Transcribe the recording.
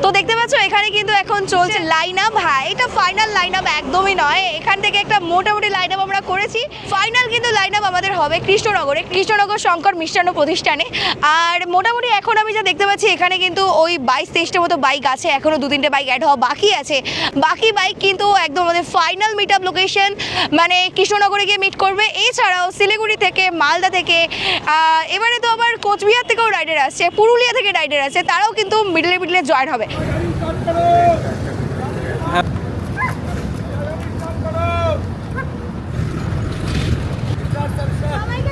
তো দেখতে পাচ্ছ এখানে কিন্তু এখন চলছে লাইন আপ। হ্যাঁ, এটা ফাইনাল লাইন আপ একদমই নয়, এখান থেকে একটা মোটামুটি লাইন আপ আমরা করেছি। ফাইনাল কিন্তু লাইন আপ আমাদের হবে কৃষ্ণনগর শঙ্কর মিষ্টান্ন প্রতিষ্ঠানে। আর মোটামুটি এখন আমি যা দেখতে পাচ্ছি এখানে কিন্তু ওই 22-23টা মতো বাইক আছে, এখনও 2-3টে বাইক অ্যাড হওয়া বাকি আছে। বাকি বাইক কিন্তু একদম আমাদের ফাইনাল মিট আপ লোকেশন মানে কৃষ্ণনগরে গিয়ে মিট করবে। এছাড়াও শিলিগুড়ি থেকে, মালদা থেকে, এবারে তো আবার কোচবিহার থেকেও রাইডার আসছে, পুরুলিয়া থেকে রাইডার আছে, তারাও কিন্তু মিডলে মিডলে জয়েন হবে। সবাইকে